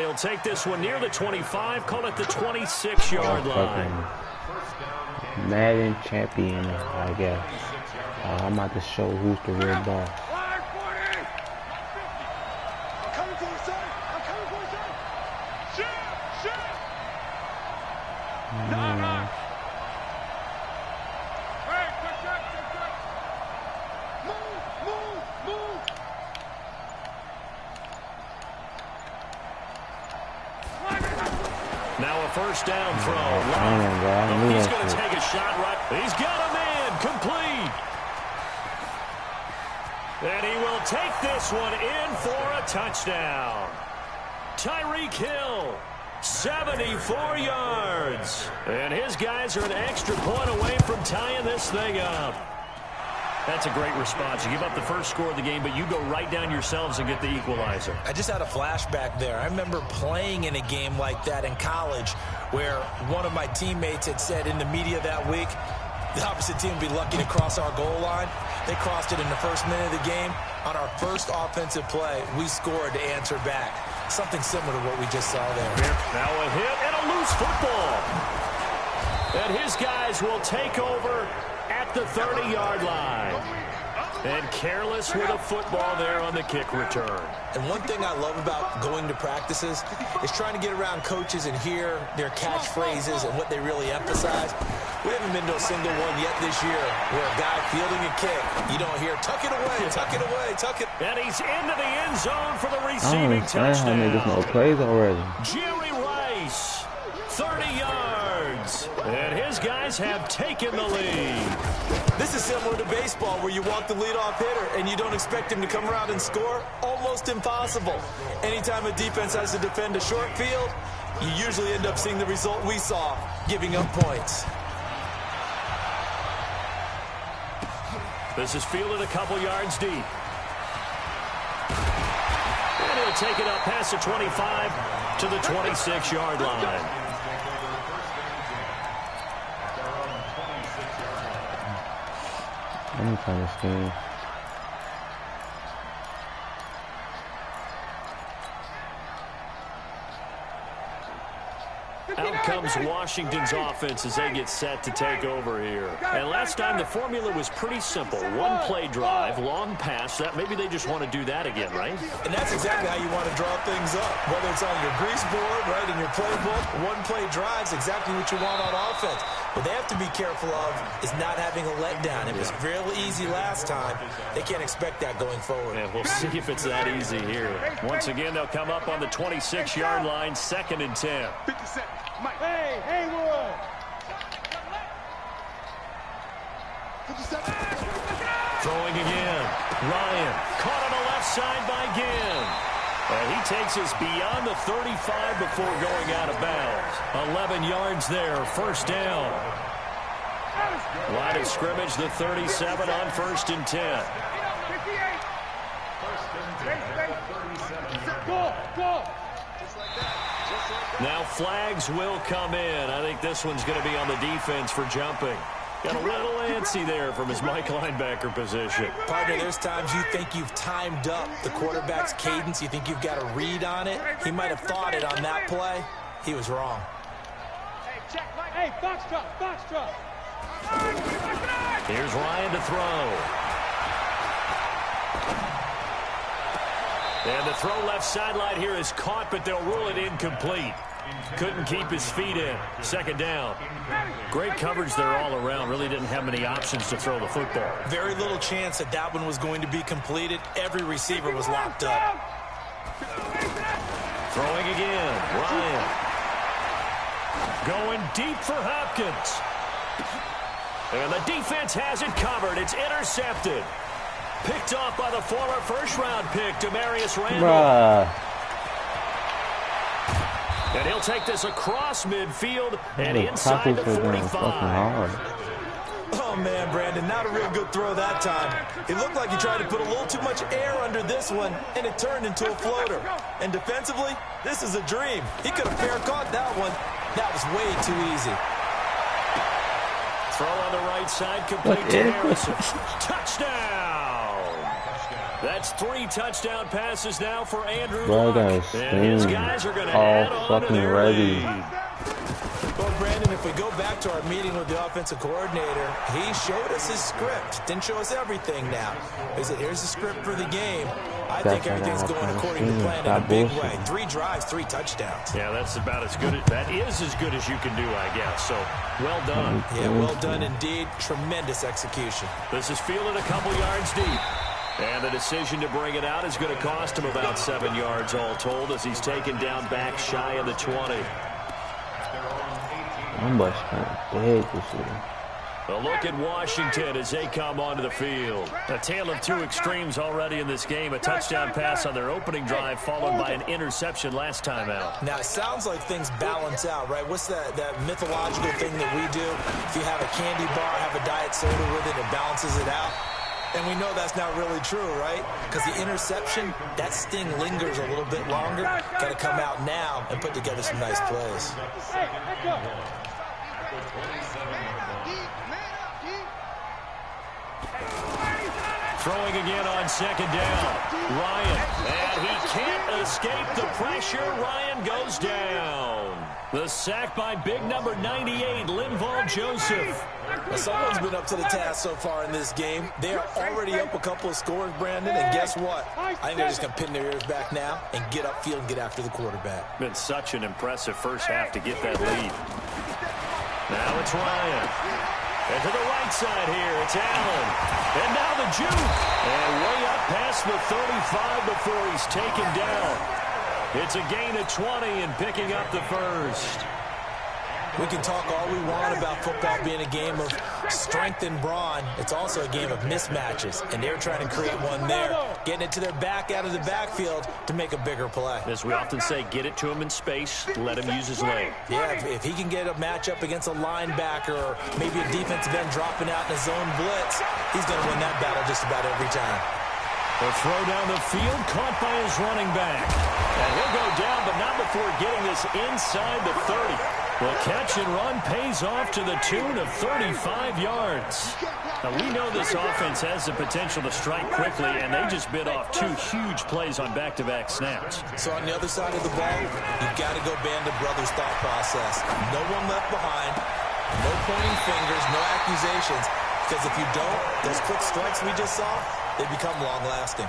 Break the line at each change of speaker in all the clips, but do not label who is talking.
And he'll take this one near the 25, call it the 26-yard line.
Madden champion, I guess. I'm about to show who's the real boss.
Now a first down throw. He's going to take a shot right. He's got a man complete. And he will take this one in for a touchdown. Tyreek Hill, 74 yards. And his guys are an extra point away from tying this thing up. That's a great response. You give up the first score of the game, but you go right down yourselves and get the equalizer.
I just had a flashback there. I remember playing in a game like that in college where one of my teammates had said in the media that week, the opposite team would be lucky to cross our goal line. They crossed it in the first minute of the game. On our first offensive play, we scored to answer back. Something similar to what we just saw there.
Now a hit and a loose football. And his guys will take over at the 30-yard line. And careless with a football there on the kick return.
And one thing I love about going to practices is trying to get around coaches and hear their catchphrases and what they really emphasize. We haven't been to a single one yet this year where a guy fielding a kick, you don't hear, tuck it away, tuck it away, tuck it.
And he's into the end zone for the receiving touchdown.
How many different plays already?
Jerry Rice, 30 yards. And his guys have taken the lead.
This is similar to baseball where you walk the leadoff hitter and you don't expect him to come around and score. Almost impossible. Anytime a defense has to defend a short field, you usually end up seeing the result we saw, giving up points.
This is fielded a couple yards deep. And he'll take it up past the 25 to the 26-yard line.
Any kind of scheme.
Out comes Washington's offense as they get set to take over here. And last time the formula was pretty simple. One play drive, long pass. That maybe they just want to do that again, right?
And that's exactly how you want to draw things up. Whether it's on your grease board, right, in your playbook, one play drive's exactly what you want on offense. What they have to be careful of is not having a letdown. It was real easy last time. They can't expect that going forward.
And we'll see if it's that easy here. Once again, they'll come up on the 26-yard line, 2nd and 10.
Hey, Haywood!
Throwing again. Ryan caught on the left side by Ginn. And he takes us beyond the 35 before going out of bounds. 11 yards there, first down. Line of scrimmage, the 37 on 1st and 10. Now flags will come in. I think this one's going to be on the defense for jumping. Got a little antsy there from his Mike linebacker position.
Partner, there's times you think you've timed up the quarterback's cadence. You think you've got a read on it. He might have thought it on that play. He was wrong.
Hey, foxtrot, foxtrot.
Here's Ryan to throw. And the throw left sideline here is caught, but they'll rule it incomplete. Couldn't keep his feet in. 2nd down. Great coverage there all around. Really didn't have many options to throw the football.
Very little chance that that one was going to be completed. Every receiver was locked up.
Throwing again. Ryan. Going deep for Hopkins. And the defense has it covered. It's intercepted. Picked off by the former first-round pick, Demarius Randall. And he'll take this across midfield and inside the 45.
Oh, man, Brandon, not a real good throw that time. It looked like he tried to put a little too much air under this one, and it turned into a floater. And defensively, this is a dream. He could have fair caught that one. That was way too easy.
Throw on the right side, complete to Harrison. Touchdown! That's 3 touchdown passes now for Andrew
Bro,
Luck. And his guys are going to add on to their lead.
Well, Brandon, if we go back to our meeting with the offensive coordinator, he showed us his script. Didn't show us everything now. He said, here's the script for the game. I think everything's going according to plan in a big way. 3 drives, 3 touchdowns.
Yeah, that's about as good. That is as good as you can do, I guess. So, well done.
Yeah, well done indeed. Tremendous execution.
This is fielded a couple yards deep. And the decision to bring it out is going to cost him about 7 yards all told as he's taken down back shy of the 20.
I'm much kind of big this year.
A look at Washington as they come onto the field. A tale of 2 extremes already in this game. A touchdown pass on their opening drive followed by an interception last time out.
Now, it sounds like things balance out, right? What's that mythological thing that we do? If you have a candy bar, have a diet soda with it, it balances it out. And we know that's not really true, right? Because the interception, that sting lingers a little bit longer. Got to come out now and put together some nice plays.
Throwing again on 2nd down. Ryan, and he can't escape the pressure. Ryan goes down. The sack by big number 98, Linval Joseph.
Well, someone's been up to the task so far in this game. They are already up a couple of scores, Brandon, and guess what? I think they're just going to pin their ears back now and get upfield and get after the quarterback.
Been such an impressive first half to get that lead. Now it's Ryan. And to the right side here, it's Allen. And now the juke. And way up past the 35 before he's taken down. It's a gain of 20 and picking up the first.
We can talk all we want about football being a game of strength and brawn. It's also a game of mismatches, and they're trying to create one there, getting it to their back out of the backfield to make a bigger play.
As we often say, get it to him in space, let him use his leg.
Yeah, if he can get a matchup against a linebacker or maybe a defensive end dropping out in a zone blitz, he's going to win that battle just about every time.
The throw down the field, caught by his running back. And he'll go down, but not before getting this inside the 30. The catch and run pays off to the tune of 35 yards. Now, we know this offense has the potential to strike quickly, and they just bit off 2 huge plays on back-to-back snaps.
So on the other side of the ball, you've got to go Band of Brothers thought process. No one left behind, no pointing fingers, no accusations. Because if you don't, those quick strikes we just saw, they become long-lasting.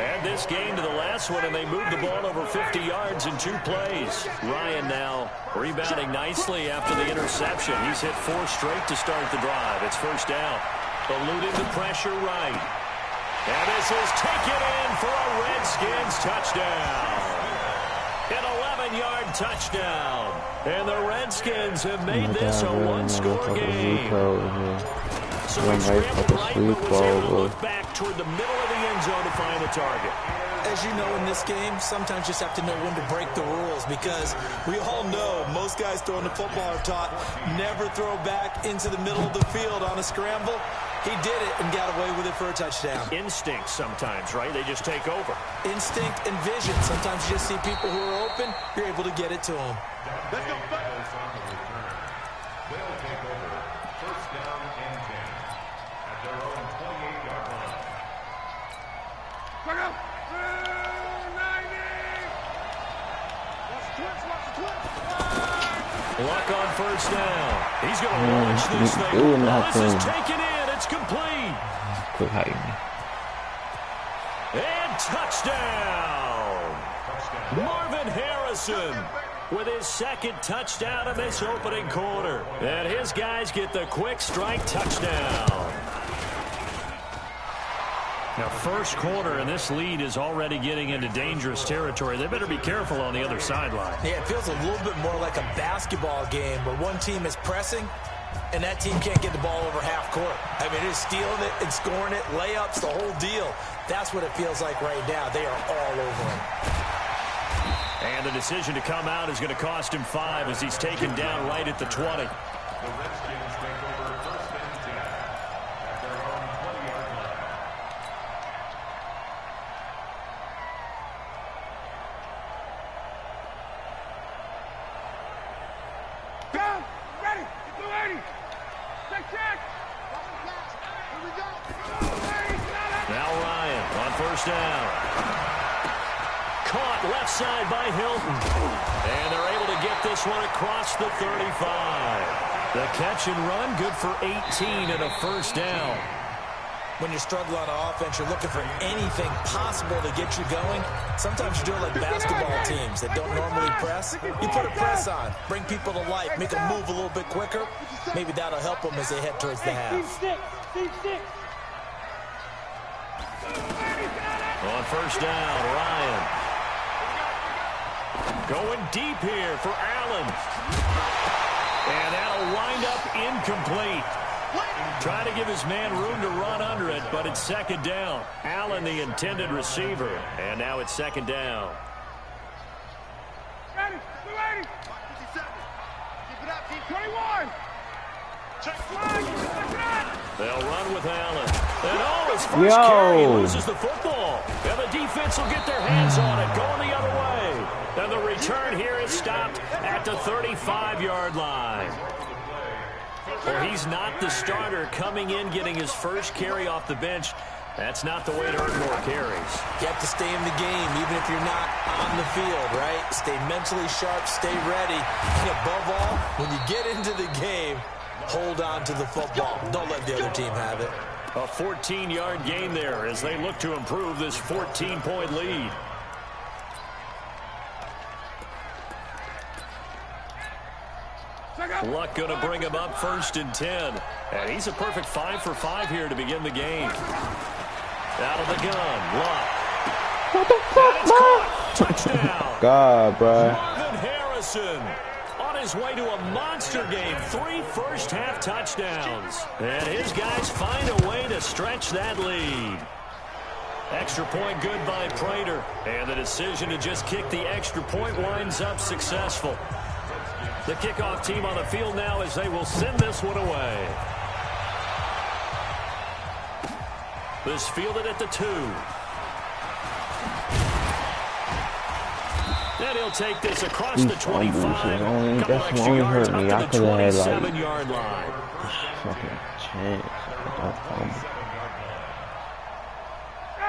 Add this game to the last one, and they move the ball over 50 yards in 2 plays. Ryan now rebounding nicely after the interception. He's hit 4 straight to start the drive. It's first down. Eluding the pressure right. And this is taken in for a Redskins touchdown. An 11-yard touchdown. And the Redskins have made this a 1-score game. So he scrambled right, but was able to look back toward the middle of the end zone to find the target.
As you know, in this game, sometimes you just have to know when to break the rules because we all know most guys throwing the football are taught never throw back into the middle of the field on a scramble. He did it and got away with it for a touchdown.
Instinct sometimes, right? They just take over.
Instinct and vision. Sometimes you just see people who are open, you're able to get it to them.
Let's go.
They'll take over. First down and 10 at their own 28-yard line.
Look out! 90! Watch the twitch.
Luck on first down. He's going to launch this thing. This is taken in. It's complete.
Quick height.
And touchdown. Marvin Harrison with his 2nd touchdown in this opening quarter. And his guys get the quick strike touchdown. Now, first quarter, and this lead is already getting into dangerous territory. They better be careful on the other sideline.
Yeah, it feels a little bit more like a basketball game where one team is pressing and that team can't get the ball over half court. I mean, they're stealing it and scoring it, layups, the whole deal. That's what it feels like right now. They are all over him.
And the decision to come out is going to cost him 5 as he's taken down right at the 20.
The Redskins take over first and 10 at their own 20-yard line.
Down! Ready! Get the 80! Take check! Here we go!
Now Ryan on first first down. Caught left side by Hilton. And they're able to get this one across the 35. The catch and run, good for 18 and a first down.
When you struggle on offense, you're looking for anything possible to get you going. Sometimes you're doing like basketball teams that don't normally press. You put a press on, bring people to life, make them move a little bit quicker. Maybe that'll help them as they head towards the half.
On first down, Ryan. Going deep here for Allen. And that'll wind up incomplete. Trying to give his man room to run under it, but it's second down. Allen, the intended receiver. And now it's second down.
Ready, ready. 57. Keep it up, keep 21. Check flag.
They'll run with Allen. And his first carry loses the football. And the defense will get their hands on it, going the other way. And the return here is stopped at the 35-yard line. Well, he's not the starter coming in, getting his first carry off the bench. That's not the way to earn more carries.
You have to stay in the game, even if you're not on the field, right? Stay mentally sharp, stay ready. And above all, when you get into the game, hold on to the football. Don't let the other team have it.
A 14-yard gain there as they look to improve this 14-point lead. Luck going to bring him up first and 10. And he's a perfect 5 for 5 here to begin the game. Out of the gun, Luck.
What the fuck, bro?
Touchdown.
God, bro.
Marvin Harrison on his way to a monster game. 3 first-half touchdowns. And his guys find a way to stretch that lead. Extra point good by Prater. And the decision to just kick the extra point winds up successful. The kickoff team on the field now as they will send this one away. This fielded at the 2. And he'll take this across the 25.
That's what only hurt me. I could have had like
27-yard line.
fucking chance.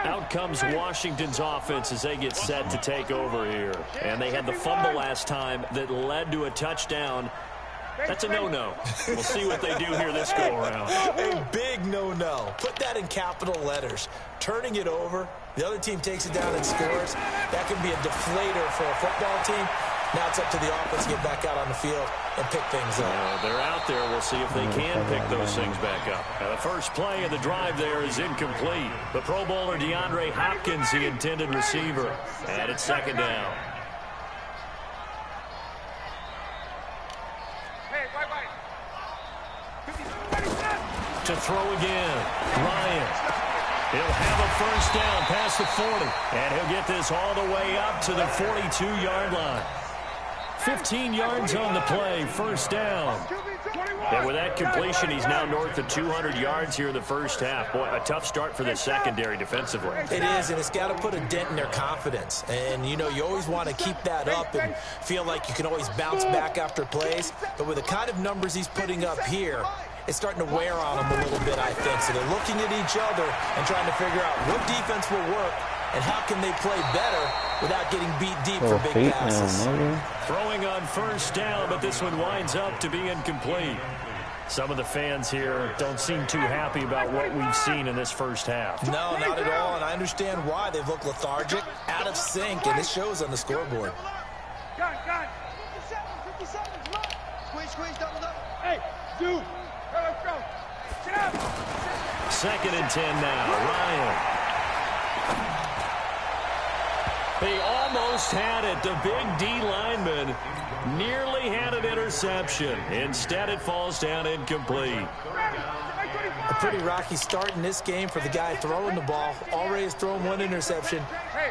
Out comes Washington's offense as they get set to take over here. And they had the fumble last time that led to a touchdown. That's a no-no. We'll see what they do here this go-around.
A big no-no. Put that in capital letters. Turning it over, the other team takes it down and scores. That can be a deflator for a football team. Now it's up to the offense to get back out on the field and pick things up.
They're out there. We'll see if they can pick those things back up. The first play of the drive there is incomplete. The Pro Bowler DeAndre Hopkins, the intended receiver. And it's second down.
Hey, wait.
To throw again, Ryan. He'll have a first down past the 40. And he'll get this all the way up to the 42-yard line. 15 yards on the play, first down. And with that completion, he's now north of 200 yards here in the first half. Boy, a tough start for the secondary defensively.
It is, and it's got to put a dent in their confidence. And, you know, you always want to keep that up and feel like you can always bounce back after plays. But with the kind of numbers he's putting up here, it's starting to wear on them a little bit, I think. So they're looking at each other and trying to figure out what defense will work and how can they play better without getting beat deep for big passes.
Throwing on first down, but this one winds up to be incomplete. Some of the fans here don't seem too happy about what we've seen in this first half.
No, not at all, and I understand why. They've looked lethargic, out of sync, and it shows on the scoreboard.
Gun. 57, come on. Squeeze, double. Hey, dude. Let's go. Get up.
Second and 10 now, Ryan. He almost had it. The big D lineman nearly had an interception. Instead, it falls down incomplete.
A pretty rocky start in this game for the guy throwing the ball. Already has thrown one interception.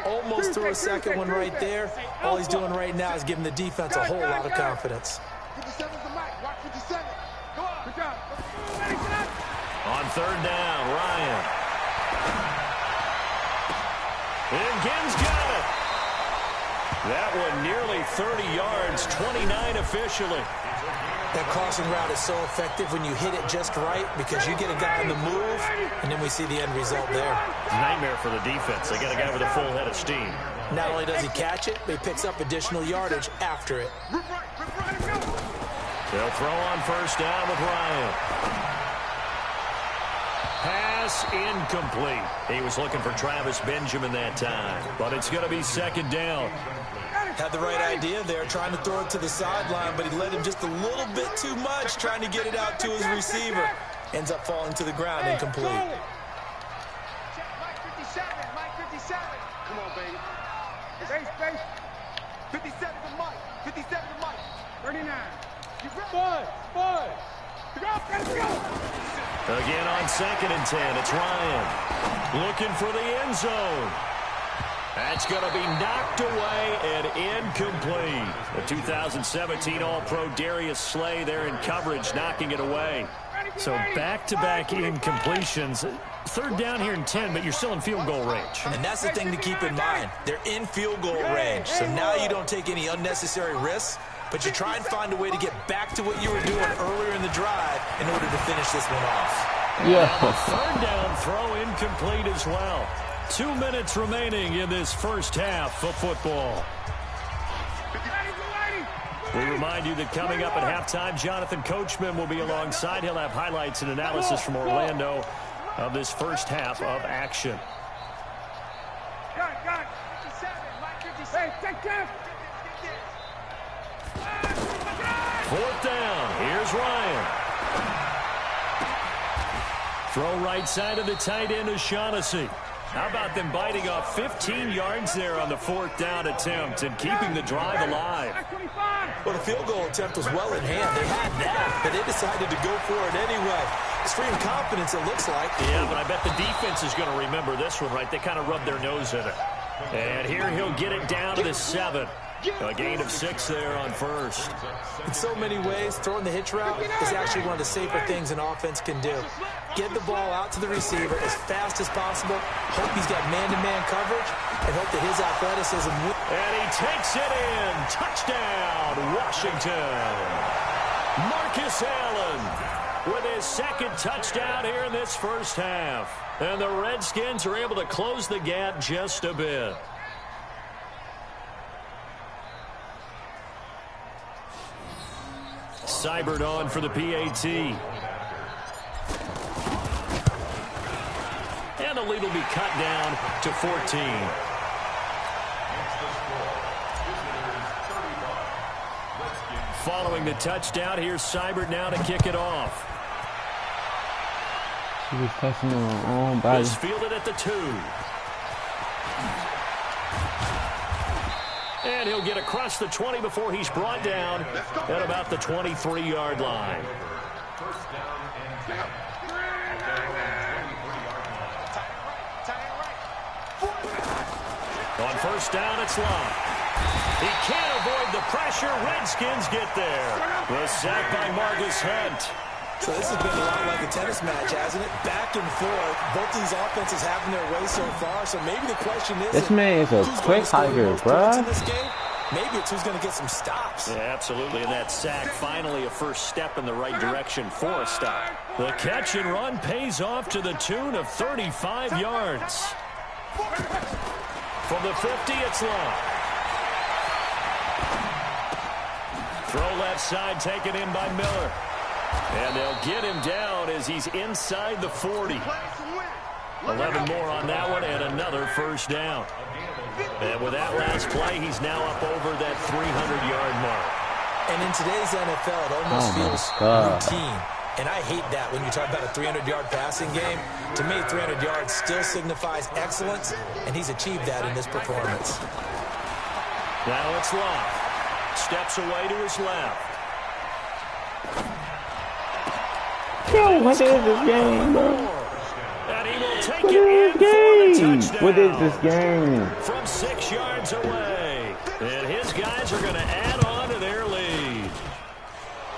Almost threw a second one right there. All he's doing right now is giving the defense a whole lot of confidence.
57's the mic. Watch 57. Go on. Good job.
On third down, Ryan. And Gibbs got it. That one nearly 30 yards, 29 officially.
That crossing route is so effective when you hit it just right because you get a guy on the move, and then we see the end result there.
Nightmare for the defense. They got a guy with a full head of steam.
Not only does he catch it, but he picks up additional yardage after it.
They'll throw on first down with Ryan. Pass incomplete. He was looking for Travis Benjamin that time, but it's going to be second down.
Had the right idea there, trying to throw it to the sideline, but he led him just a little bit too much, trying to get it out to his receiver. Ends up falling to the ground incomplete.
Mike 57, Mike 57. Come on, baby. Space. 57 to Mike. 57 to Mike. 39. You ready? Five. Let's go.
Again on 2nd and 10, it's Ryan. Looking for the end zone. That's going to be knocked away and incomplete. The 2017 All-Pro Darius Slay there in coverage, knocking it away.
So back-to-back incompletions. 3rd down here and 10, but you're still in field goal range.
And that's the thing to keep in mind. They're in field goal range, so now you don't take any unnecessary risks, but you try and find a way to get back to what you were doing earlier in the drive in order to finish this one off.
Yeah. The 3rd down throw incomplete as well. 2 minutes remaining in this first half of football. We remind you that coming up at halftime, Jonathan Coachman will be alongside. He'll have highlights and analysis from Orlando of this first half of action.
Got it. 57, Mike 57. Hey, take care.
4th down. Here's Ryan. Throw right side of the tight end is Shaughnessy. How about them biting off 15 yards there on the 4th down attempt and keeping the drive alive?
Well, the field goal attempt was well in hand. They had that, but they decided to go for it anyway. Extreme confidence, it looks like.
Yeah, but I bet the defense is going to remember this one, right? They kind of rubbed their nose in it. And here he'll get it down to the 7. A gain of 6 there on first.
In so many ways, throwing the hitch route is actually one of the safer things an offense can do. Get the ball out to the receiver as fast as possible, hope he's got man-to-man coverage, and hope that his athleticism...
And he takes it in. Touchdown, Washington. Marcus Allen with his 2nd touchdown here in this first half. And the Redskins are able to close the gap just a bit. Seibert on for the PAT. And the lead will be cut down to 14. Following the touchdown, here's Seibert now to kick it off.
He was touching on her own body.
Is fielded at the 2. And he'll get across the 20 before he's brought down at about the 23-yard line. On first down, it's Love. He can't avoid the pressure. Redskins get there. The sack by Marcus Hunt.
So this has been a lot like a tennis match, hasn't it? Back and forth. Both these offenses having their way so far. So maybe the question is,
this man is a quick hiker, bro.
Maybe it's who's going to get some stops.
Yeah, absolutely. And that sack, finally a first step in the right direction for a stop. The catch and run pays off to the tune of 35 yards. From the 50, it's Love. Throw left side, taken in by Miller. And they'll get him down as he's inside the 40. 11 more on that one and another first down. And with that last play, he's now up over that 300-yard mark.
And in today's NFL, it almost feels routine. And I hate that when you talk about a 300-yard passing game. To me, 300 yards still signifies excellence, and he's achieved that in this performance.
Now it's Love. Steps away to his left.
Yo, what is this game, bro?
And he will take it in for a touchdown.
What is this game?
From 6 yards away. And his guys are going to add on to their lead.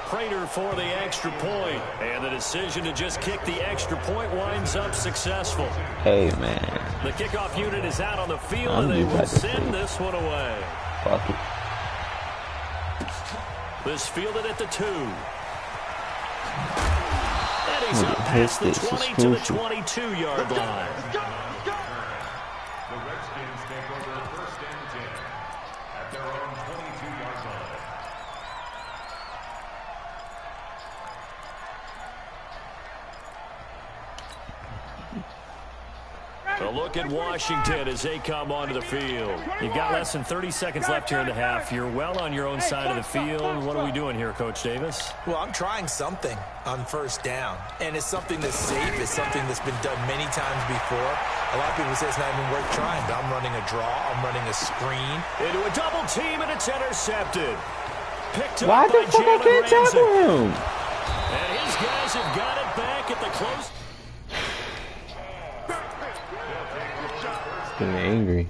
Prater for the extra point. And the decision to just kick the extra point winds up successful.
Hey, man.
The kickoff unit is out on the field, and they will send this one away.
Fuck it.
This fielded at the 2. he's up past the 20 to the 22-yard line.
The Redskins take over first and 10 at their own 22-yard line.
A look at Washington as they come onto the field.
You've got less than 30 seconds left here in the half. You're well on your own side of the field. What are we doing here, Coach Davis?
Well, I'm trying something on first down, and it's something that's safe. It's something that's been done many times before. A lot of people say it's not even worth trying, but I'm running a draw. I'm running a screen.
Into a double team, and it's intercepted. Picked up
Why
by
the fuck I
Jalen
can't tackle
Ramsey.
him?
And his guys have got it back at the close.
Getting angry.